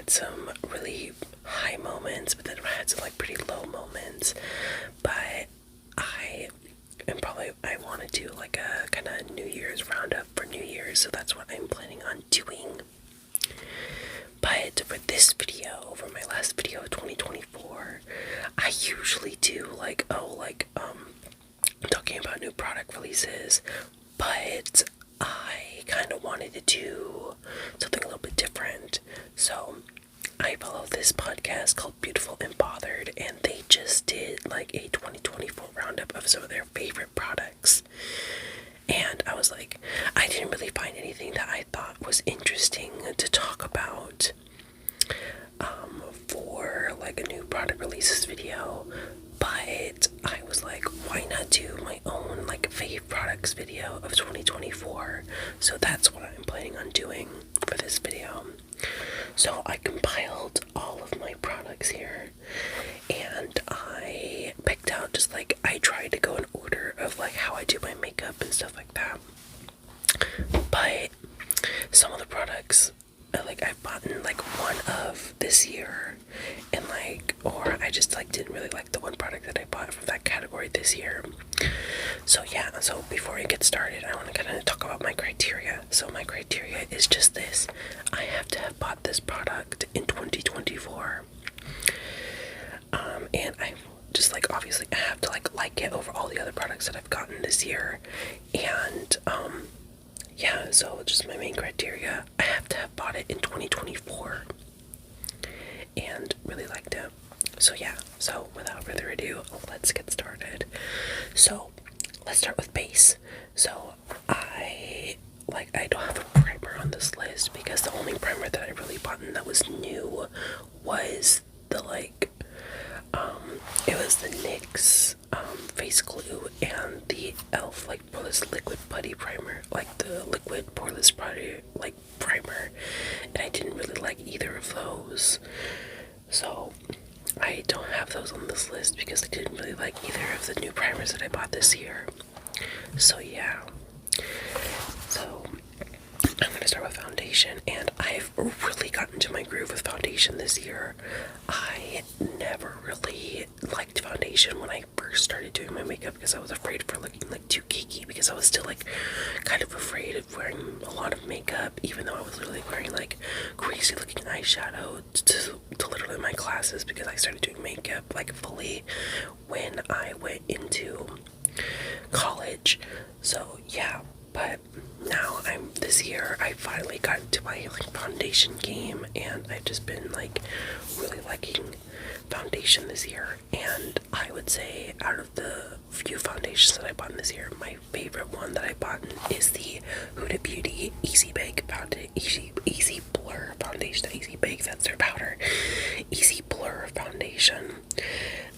had some really high moments, but then I had some like pretty low moments. But I want to do like a kind of New Year's roundup for New Year's, so that's what I'm planning on doing. But for this video, for my last video of 2024, I usually do talking about new product releases, but I kind of wanted to do something a little bit different. So I follow this podcast called Beautiful and Bothered, and they just did like a 2024 roundup of some of their favorite products. And I was like, I didn't really find anything that I thought was interesting to talk about for like a new product releases video. But I was like, why not do my own like fave products video of 2024? So that's what I'm planning on doing for this video. So I compiled all of my products here, and I picked out just like, I tried to go in order of like how I do my makeup and stuff like that. But some of the products I've bought like one of this year, and or I just like didn't really like the one product that I bought from that category this year. So yeah, so before I get started, I want to kind of talk about my criteria. So my criteria is just this: I have to have bought this product in 2024, and I just like, obviously I have to like it over all the other products that I've gotten this year. And yeah, so just my main criteria, I have to have bought it in 2024 and really liked it. So yeah, so without further ado, let's get started. So let's start with base. So I don't have a primer on this list because the only primer that I really bought and that was new was the it was the NYX face glue and the e.l.f. poreless liquid putty primer, the liquid poreless putty primer, and I didn't really like either of those, so I don't have those on this list because I didn't really like either of the new primers that I bought this year. So yeah, so I'm going to start with foundation, and I've really gotten to my groove with foundation this year. I never really liked foundation when I first started doing my makeup because I was afraid for looking too geeky, because I was still kind of afraid of wearing a lot of makeup, even though I was literally wearing crazy looking eyeshadow to literally my classes, because I started doing makeup fully when I went into college. So yeah, but now this year I finally got into my foundation game, and I've just been really liking foundation this year. And I would say out of the few foundations that I bought this year, my favorite one that I bought is the Huda Beauty Easy Bake Easy Blur Foundation. Easy Bake, that's their powder. Easy Blur Foundation.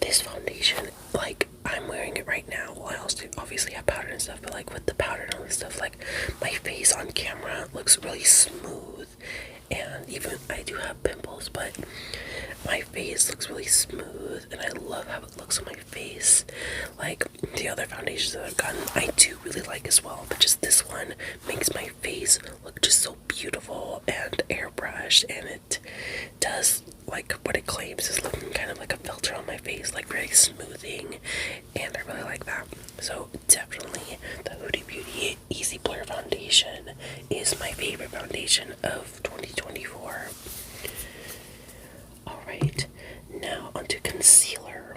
This foundation, I'm wearing it right now. Well, I also obviously have powder and stuff, but with the powder and all this stuff, my face on camera looks really smooth, and even I do have pimples, but my face looks really smooth, and I love how it looks on my face. The other foundations that I've gotten, I do really like as well, but just this one makes my face look just so beautiful and airbrushed, and it does what it claims is looking kind of like a filter on my face, very smoothing, and I really like that. So definitely the Huda Beauty Easy Blur Foundation is my favorite foundation of 2024. Alright, now onto concealer.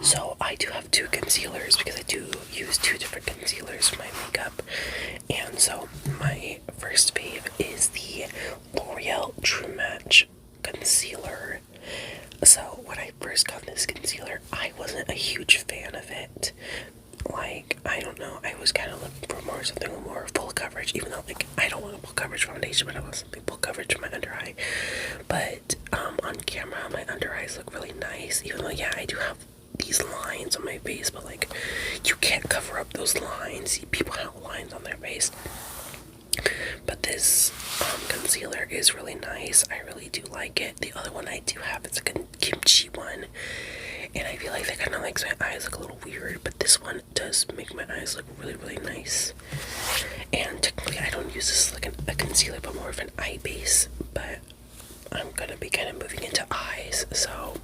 So I do have two concealers because I do use two different concealers for my makeup. And so my first fave is the L'Oreal True Match concealer. So when I first got this concealer, I wasn't a huge fan of it. I don't know, I was kind of looking for something more full coverage, even though I don't want a full coverage foundation, but I want something full coverage for my under eye. But on camera, my under eyes look really nice, even though yeah, I do have these lines on my face, but you can't cover up those lines. People have lines on their face. But this concealer is really nice. I really do like it. The other one I do have is a kimchi one, and I feel like that kind of makes my eyes look a little weird, but this one does make my eyes look really, really nice. And technically I don't use this as a concealer, but more of an eye base, but I'm so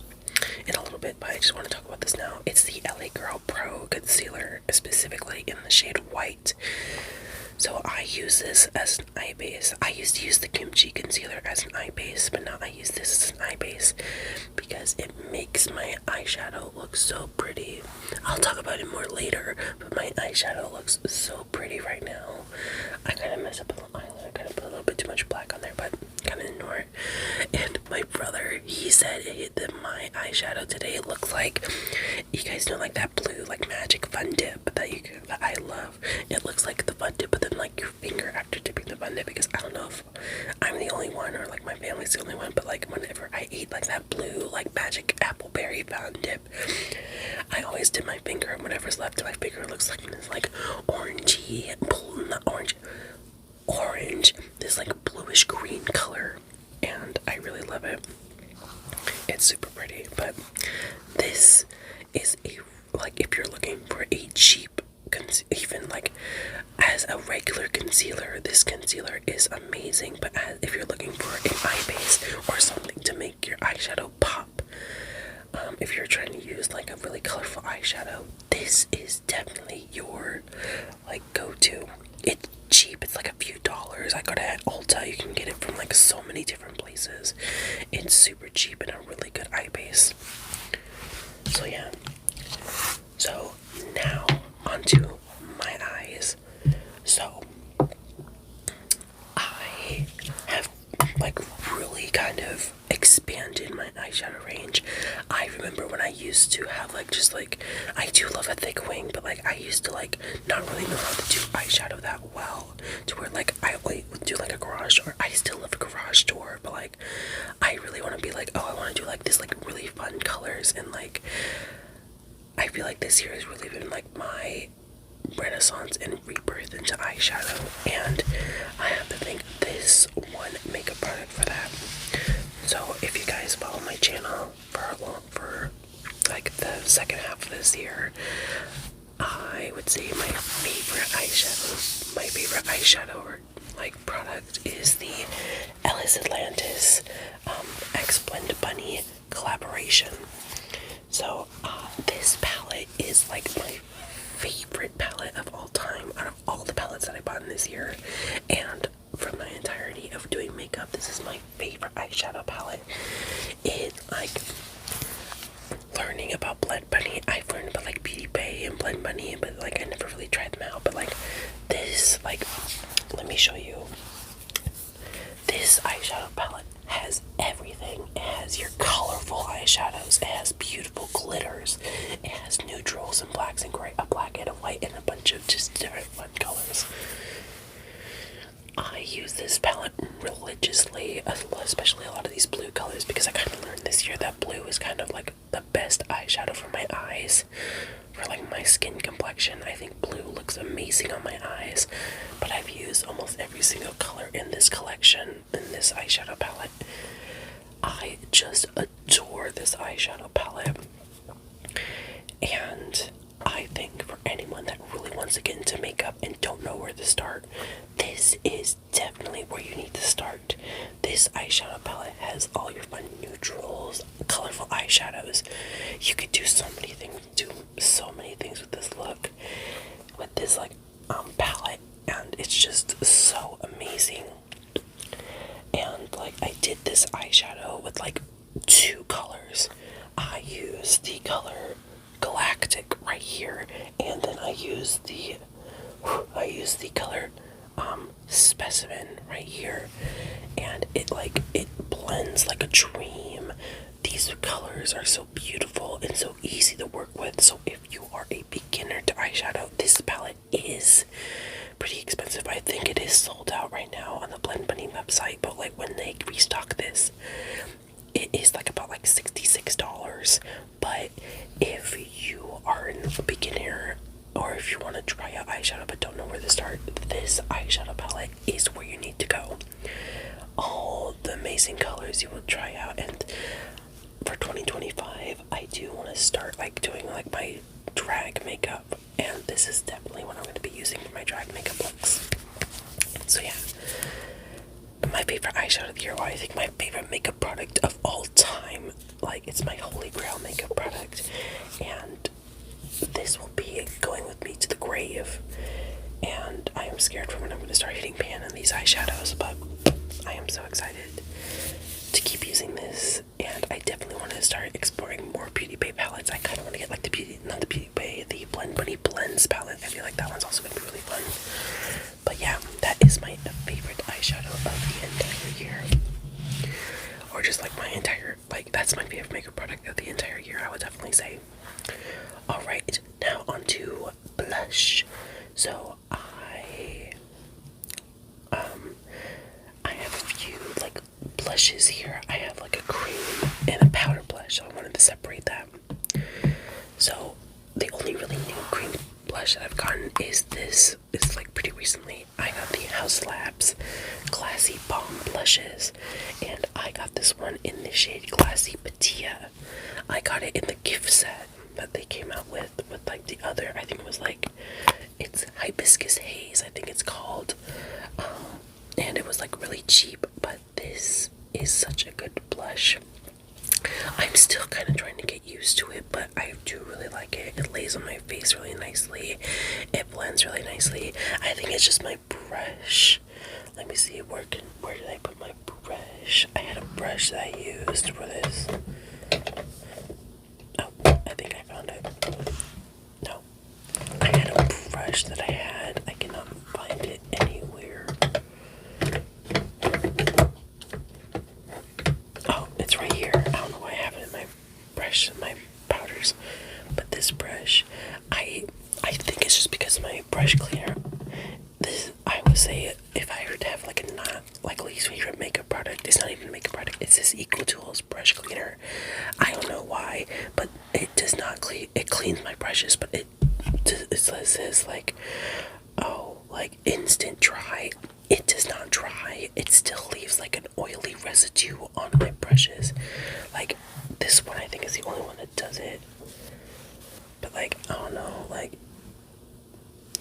in a little bit, but I just want to talk about this now. It's the LA Girl Pro Concealer, specifically in the shade White. So I use this as an eye base. I used to use the Kimchi concealer as an eye base, but now I use this as an eye base because it makes my eyeshadow look so pretty. I'll talk about it more later, but my eyeshadow looks so pretty right now. I kind of messed up a little eyeliner. I kind of put a little bit too much black on there, but kind of ignore it. And my brother, he said that my eyeshadow today looks like, you guys know, like that blue, like magic fun dip that I love. It looks like the fun dip, but then like your finger after dipping the fun dip, because I don't know if I'm the only one or like my family's the only one, but like whenever I eat like that blue, like magic appleberry fun dip, I always dip my finger, and whatever's left of my finger looks like this like orangey, not orange, this like bluish green color, and I really love it. It's super pretty. But this is a, like, if you're looking for a cheap even like as a regular concealer, this concealer is amazing. But if you're looking for an eye base or something to make your eyeshadow pop, if you're trying to use like a really colorful eyeshadow, this is definitely your like go-to. It's cheap, it's like a few dollars. I got it at Ulta. You can get it from like so many different places. It's super cheap and a really good eye base. So yeah. So now onto my eyes. So I have like really kind of expanded my eyeshadow range. I remember when I used to have like just like, I do love a thick wing, but like I used to like not really know how to do eyeshadow that well, to where like I only would do like a garage door. I still love a garage door, but like I really want to be like, oh, I want to do like this like really fun colors, and like I feel like this year has really been like my renaissance and rebirth into eyeshadow, and I have to thank this one makeup product for that. So if you guys follow my channel for like the second half of this year, I would say my favorite eyeshadow or like product is the Ellis Atlantis X Blend Bunny collaboration. So this palette is like my favorite palette of all time out of all the palettes that I bought in this year, and for my entirety of doing makeup, this is my favorite eyeshadow palette. It's like learning about Blend Bunny. I've learned about like Beauty Bay and Blend Bunny, but like I never really tried them out. But like this, like, let me show you. This eyeshadow palette has everything. It has your colorful eyeshadows, it has beautiful glitters, it has neutrals and blacks and gray, a black and a white, and a bunch of just different fun colors. I use this palette religiously, especially a lot of these blue colors, because I kind of learned this year that blue is kind of like the best eyeshadow for my eyes. For like my skin complexion, I think blue looks amazing on my eyes. But I've used almost every single color in this collection, in this eyeshadow palette. I just adore this eyeshadow palette. And I think for anyone that really wants to get into makeup and don't know where to start, this is definitely where you need to start. This eyeshadow palette has all your fun neutrals, colorful eyeshadows. You could do so many things with this look, with this like palette, and it's just so amazing. And like I did this eyeshadow with like two colors. I used the color Galactic right here, and then I used the color Specimen right here, and it blends like a dream. These colors are so beautiful and so easy to work with. So if you are a beginner to eyeshadow, this palette is pretty expensive. I think it is sold out right now on the Blend Bunny website, but like when they restock this, it is like about like $66. But if you are a beginner, or if you want to try out eyeshadow but don't know where to start, this eyeshadow palette is where you need to go. All the amazing colors you will try out. And for 2025, I do want to start like doing like my drag makeup, and this is definitely what I'm going to be using for my drag makeup looks. So yeah, my favorite eyeshadow of the year, well, I think my favorite makeup product of all time. Like, it's my holy grail makeup product. And this will be going with me to the grave. And I am scared for when I'm going to start hitting pan on these eyeshadows, but I am so excited to keep using this. And I definitely want to start exploring more Beauty Bay palettes. I kind of want to get like the the Blend Bunny Blends palette. I feel like that one's also going to be really fun. But yeah, that is my favorite eyeshadow of the entire year. Or just like my entire, like, that's my favorite makeup product of the entire year, I would definitely say. Alright, now onto blush. So I have a few like blushes here. I have like a cream and a powder blush, so I wanted to separate that. So the only really new cream blush that I've gotten is this. It's like pretty recently. I got the House Labs Classy Balm blushes, and I got this one in the shade Classy Patia. I got it in the gift set that they came out with like the other, I think it was like, it's Hibiscus Haze, I think it's called. And it was like really cheap, but this is such a good blush. I'm still kind of trying to get used to it, but I do really like it. It lays on my face really nicely. It blends really nicely. I think it's just my brush. Let me see, where did I put my brush? I had a brush that I used for this. Oh, I think I found it. No. I had a brush that I had. I cannot find it anywhere. Oh, it's right here. I don't know why I have it in my brush and my powders. But this brush, I think it's just because of my brush cleaner. This, I would say, if I were to have like a not like least favorite makeup product, it's not even a makeup product, it's this Equal Tools brush cleaner. I don't know why, but it does not clean. It cleans my brushes, but it says like, oh, like instant dry. It does not dry. It still leaves like an oily residue on my brushes. Like this one, I think is the only one that does it. But like, I don't know, like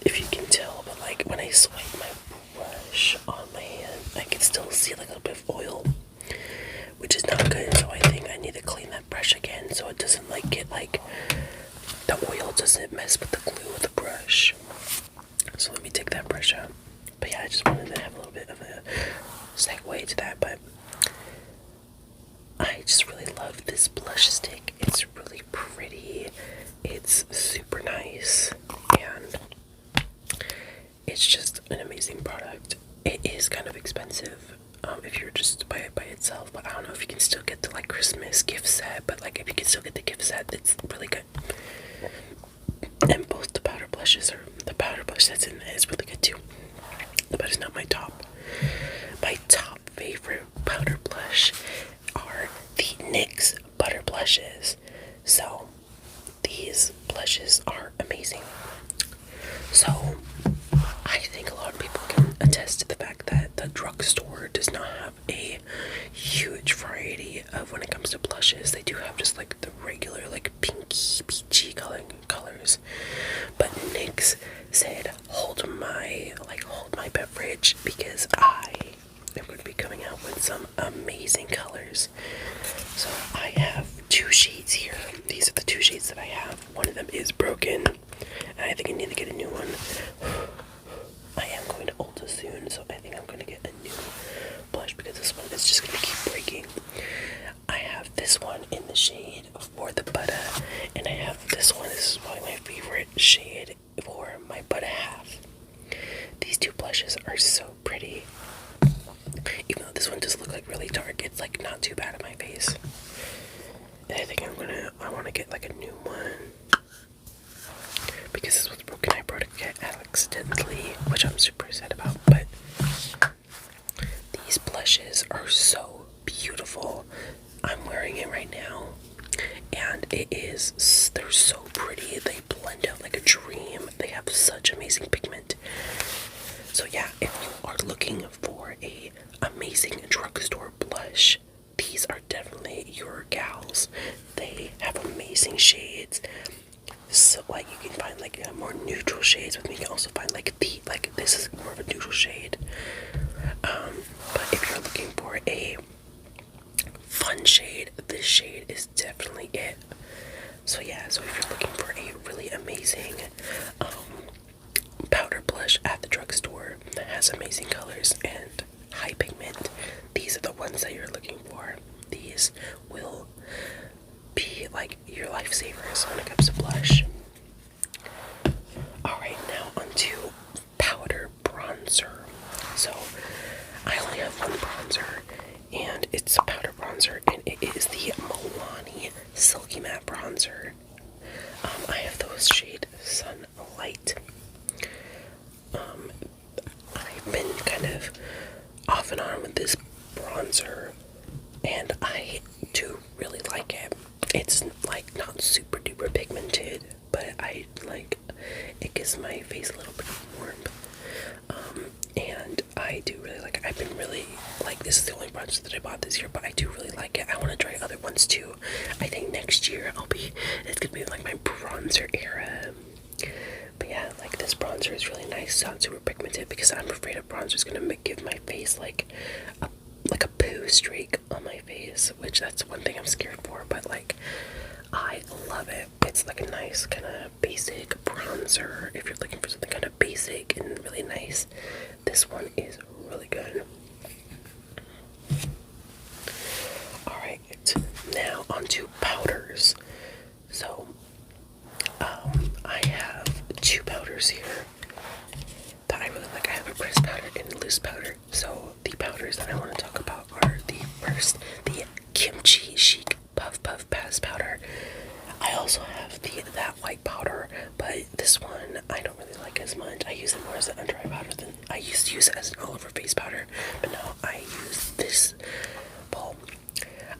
if you can tell, but like when I swipe my brush on my hand, I can still see like a little bit of oil, which is not good. So I think I need to clean that brush again so it doesn't like get like, the oil doesn't mess with the glue of the brush. So let me take that brush out. But yeah, I just wanted to have a little bit of a segue to that. But I just really love this blush stick. It's really pretty. It's super nice. And it's just an amazing product. It is kind of expensive if you were just to buy it by itself. But I don't know if you can still get the like Christmas gift set. But like if you can still get the gift set, it's really good. And both the powder blush that's in there is really good too. But it's not my top. My top favorite powder blush are the NYX Butter Blushes. So these blushes are amazing. So I think a lot of people can attest to the fact that the drugstore does not have a huge variety of when it comes to blushes. They do have just like the regular like pinky, peachy colors. But NYX said, hold my beverage, because I am going to be coming out with some amazing colors. So I have two shades here. These are the two shades that I have. One of them is broken, and I think I need to get a new one. I am going to Ulta soon, so I think I'm going to get a new blush because this one is just going to keep breaking. I have this one in the shade for the Butter, and I have this one. This is probably my favorite shade for my Butter half. These two blushes are so pretty. Even though this one does look like really dark, it's like not too bad on my face. And I think I want to get like a new one. Because this was broken, I brought it accidentally, which I'm super sad about. But these blushes are so beautiful. I'm wearing it right now, and they're so pretty. They blend out like a dream. They have such amazing pigment. So yeah, if you are looking for a amazing drugstore blush, these are definitely your gals. They have amazing shades. So like you can find like more neutral shades with me. You can also find like this is more of a neutral shade. But if you're looking for a fun shade, this shade is definitely it. So yeah, so if you're looking for a really amazing powder blush at the drugstore that has amazing colors and high pigment, these are the ones that you're looking for. These will be like your lifesavers when it comes to blush. Alright, now onto powder bronzer. So I only have one bronzer, and it's a powder bronzer, and it is the Milani Silky Matte Bronzer. I have those shade Sunlight. I've been kind of off and on with this bronzer, and I do really like it. It's like not super duper pigmented, but I like it gives my face a little bit of warmth. And I do really like it. I've been really like, this is the only bronzer that I bought this year, but I do really like it. I want to try other ones too. I think next year it's gonna be like my bronzer era. But yeah, like this bronzer is really nice, not super pigmented, because I'm afraid a bronzer is gonna give my face like a poo streak on my face, which that's one thing I'm scared for. But like, I love it. It's like a nice kind of basic bronzer. If you're looking for something kind of basic and really nice, this one is really good. Alright, now onto powders. So, I have two powders here that I really like. I have a pressed powder and a loose powder. So, the powders that I want to talk about are the Kimchi Chic Puff Puff Pass powder. I also have that white powder, but this one I don't really like as much. I use it more as an under eye powder than I used to use it as an all over face powder, but now I use this Balm.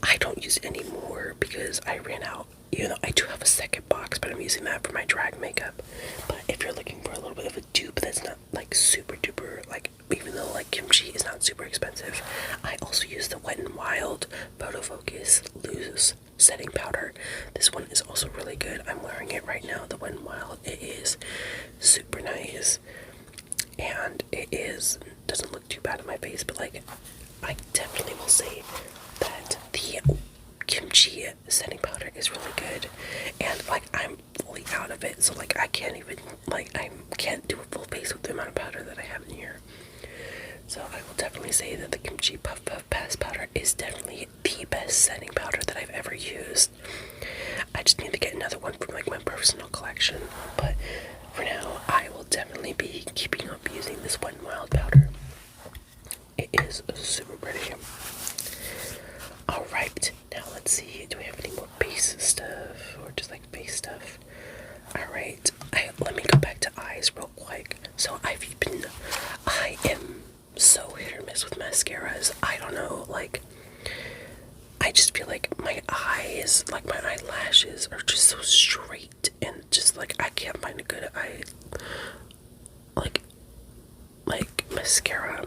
I don't use it anymore because I ran out. Even though I do have a second box, but I'm using that for my drag makeup. But if you're looking for a little bit of a dupe that's not like super duper, like even though like Kimchi is not super expensive, I also use the Wet n Wild Photo Focus Loose Setting Powder. This one is also really good. I'm wearing it right now, the Wet n Wild. It is super nice, and doesn't look too bad on my face, but like I definitely will say that the Kimchi setting powder is really good, and like I'm fully out of it, so like I can't do a full face with the amount of powder that I have in here. So I will definitely say that the Kimchi Puff Puff Pass powder is definitely the best setting powder that I've ever used. I just need to get another one from like my personal collection, but for now I will definitely be keeping up using this Wet n Wild powder. It is super pretty. Alright, now let's see, do we have any more base stuff, or just like base stuff? Alright, let me go back to eyes real quick. So I am so hit or miss with mascaras. I don't know, like, I just feel like my eyes, like my eyelashes are just so straight, and just like, I can't find a good like mascara.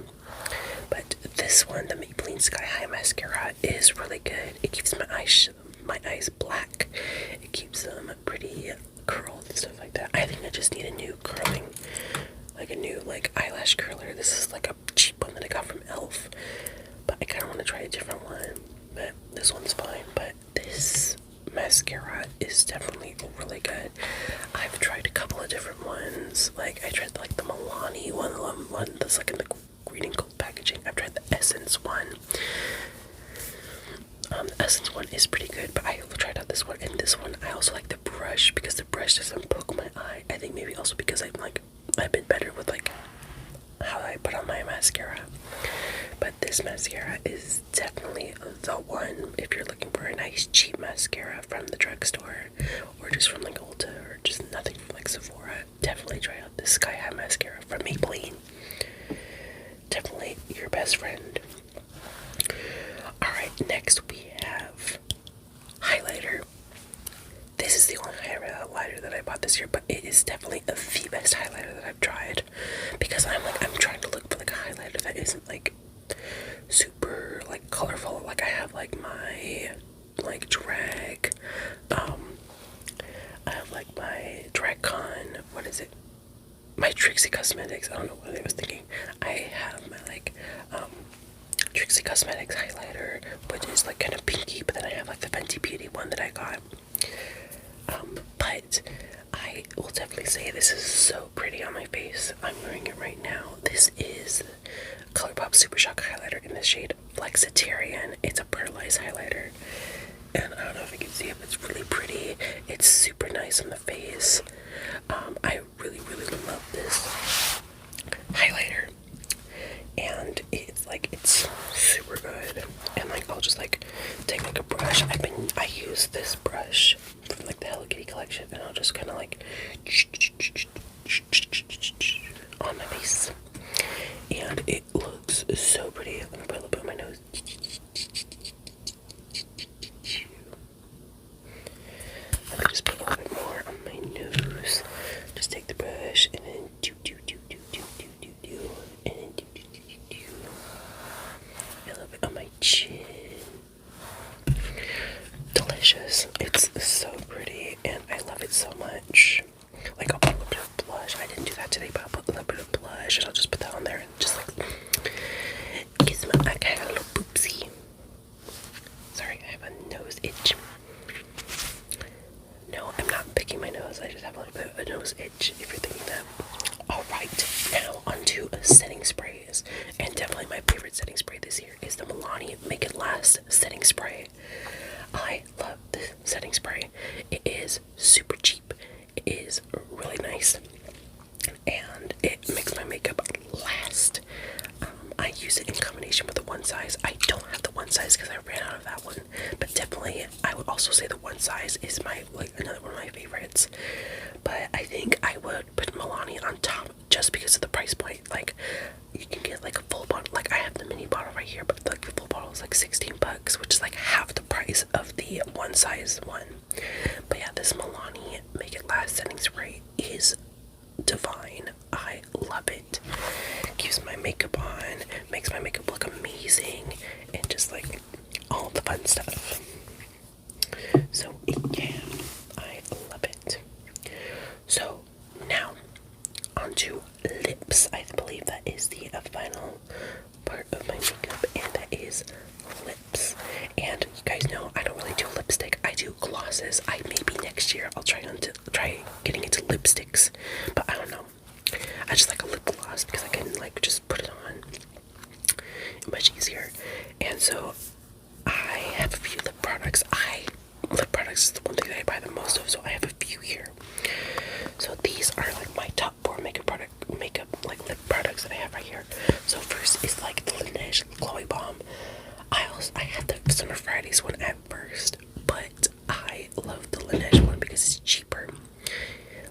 But this one, the Maybelline Sky High Mascara, is really good. It keeps my eyes black. It keeps them pretty curled and stuff like that. I think I just need a new eyelash curler. This is like a cheap one that I got from e.l.f. But I kind of want to try a different one. But this one's fine. But this mascara is definitely really good. I've tried a couple of different ones. Like I tried like the Milani one that's like in the green and gold packaging. I've tried the Essence one. The Essence one is pretty good, but I tried out this one, and this one I also like the brush because the brush doesn't poke my eye. I think maybe also because I've been better with like how I put on my mascara. But this mascara is definitely the one if you're looking for a nice cheap mascara from the drugstore, or just from like Ulta, or just nothing from like Sephora. Definitely try out this Sky High Mascara from Maybelline. Definitely your best friend. Alright, next we have highlighter. This is the only highlighter that I bought this year, but it is definitely the best highlighter that I've tried, because I'm trying to look for like a highlighter that isn't like super like colorful. Like I have like my drag I have like my DragCon, what is it? my Trixie Cosmetics. I don't know what I was thinking. I have my like Trixie Cosmetics highlighter, which is like kind of pinky, but then I have like the Fenty Beauty one that I got. But I will definitely say this is so pretty on my face. I'm wearing it right now. This is ColourPop Super Shock highlighter in the shade Flexitarian. It's a pearlized highlighter, and I don't know if you can see it, but it's really pretty. It's super nice on the face. I really love this highlighter, and it's super good. And like I'll just like take like a brush. I use this brush from like the Hello Kitty collection, and I'll just kind of like on my face, and it looks so pretty. I'm gonna put a little bit on my nose. Let me just put a little bit more on my nose. Just take the brush and then do, and then do. A little bit on my chin. Delicious. It's so pretty, and I love it so much. Like I'll put a little bit of blush. I didn't do that today, but I'll put a little bit of blush, and I'll just put that on there and just like kiss my eye. I got a little boopsie. Sorry, I have a nose itch. No, I'm not picking my nose. I just have a little bit of a nose itch, if you're thinking that. Alright, now onto setting sprays. And definitely my favorite setting spray this year is the Milani Make It Last setting spray. I love this setting spray. It is super cheap. It is really nice. And it makes my makeup last. I use it in combination with the one size. I don't have the one size because I ran out of that one, but definitely I would also say the one size is my another one of my favorites. But I think I would put Milani on top just because of the price point. Like you can get like a full bottle. Like I have the mini bottle right here, but like the full bottle is like $16, which is like half the price of the one size one. But yeah, this Milani Make It Last setting spray is divine. I love it. Keeps my makeup on, makes my makeup look amazing, and just like all the fun stuff. So yeah, I love it. So now onto lips. I believe that is the final part of my makeup, and that is lips. And you guys know I don't really do lipstick. I do glosses. Maybe next year I'll try getting into lipsticks, but I don't know. I just like a lip gloss because I can like just put it on much easier. And so I have a few lip products. Lip products is the one thing that I buy the most of, so I have a few here. So these are like my top 4 makeup like lip products that I have right here. So first is like the Laneige Chloe Balm. I had the Summer Fridays one at first, but I love the Laneige one because it's cheaper.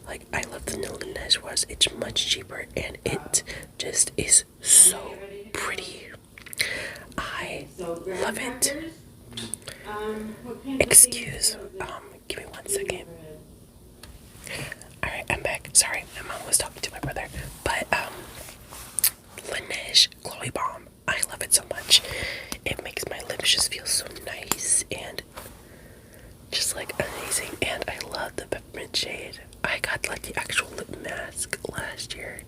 Like, I love the new Laneige was. It's much cheaper, and it just is so pretty. I love it. Give me 1 second. Alright, I'm back. Sorry, my mom was talking to my brother. But, Laneige Chloe Balm. I love it so much. It makes my lips just feel so nice and just like amazing. And I love the peppermint shade. I got like the actual lip mask last year,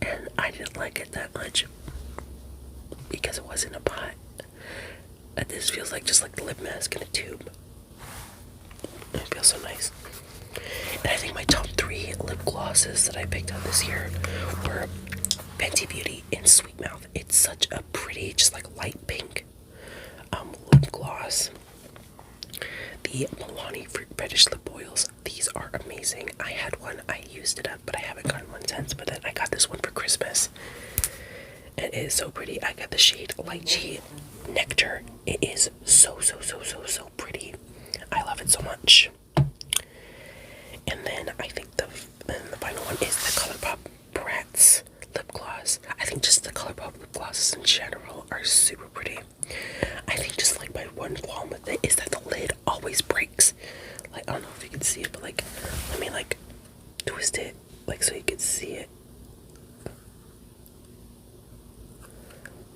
and I didn't like it that much because it wasn't a pot. This feels like just like the lip mask in a tube. It feels so nice. And I think my top 3 lip glosses that I picked up this year were Fenty Beauty in Sweet Mouth. It's such a pretty, just like light pink lip gloss. The Milani Fruit Fetish lip oils. These are amazing. I had one, I used it up, but I haven't gotten one since. But then I got this one for Christmas. And it is so pretty. I got the shade Lychee Nectar. It is so pretty. I love it so much. And then I think the final one is the ColourPop Bratz lip gloss. I think just the ColourPop lip glosses in general are super pretty. I think just like my one qualm with it is that the lid always breaks. Like, I don't know if you can see it, but like, let me like twist it like so you can see it.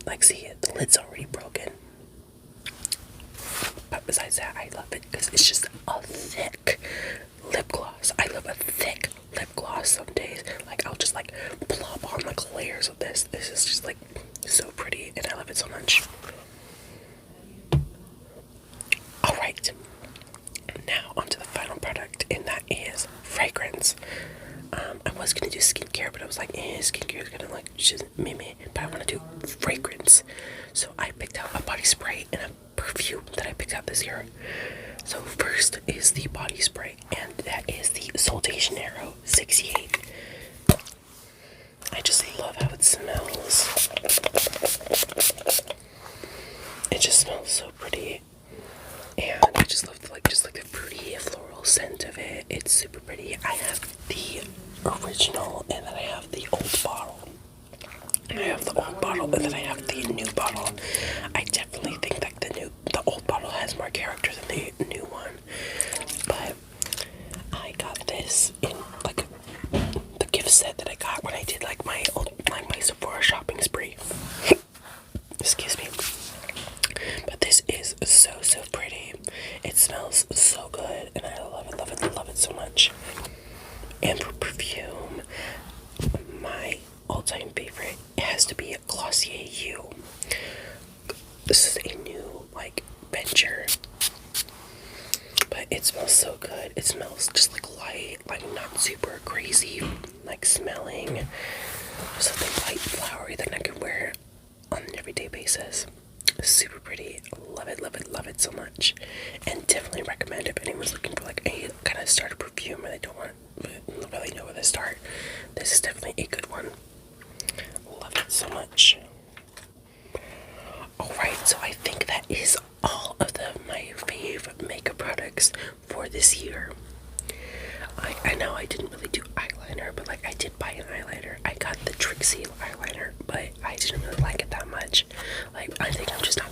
Like, see it, the lid's already broken. But besides that, I love it because it's just a thick lip gloss. I love a thick lip gloss some days. Like, plop on like layers of this. This is just like so pretty, and I love it so much. Alright, now onto the final product, and that is fragrance. I was gonna do skincare, but I was like, skincare is gonna like just me, but I want to do fragrance. So I picked out a body spray and a perfume that I picked out this year. So first is the body spray, and that is the Sol de Janeiro 68. I just love how it smells. It just smells so pretty, and I just love the, just like the fruity floral scent of it. It's super pretty. I have the original, and then I have the old bottle. I have the old bottle, and then I have the new bottle. I definitely think that the old bottle has more character than the new one. But I got this in like the gift set that I got when I did like my Sephora shopping spree. Excuse me. But this is so pretty. It smells so good, and I love it so much. And for perfume, my all-time favorite has to be a Glossier U. This is a new like venture, but it smells so good. It smells just like light, like not super crazy like smelling. Something light, flowery that I can wear on an everyday basis. Super pretty. Love it so much. And definitely recommend if anyone's looking for like a kind of starter perfume and they don't really know where to start. This is definitely a good one. Love it so much. Alright, so I think that is all of my fave makeup products for this year. I know I didn't really do eyeliner, but like I did buy an eyeliner. I got the Trixie eyeliner, but I didn't really like it that much. Like I think I'm just not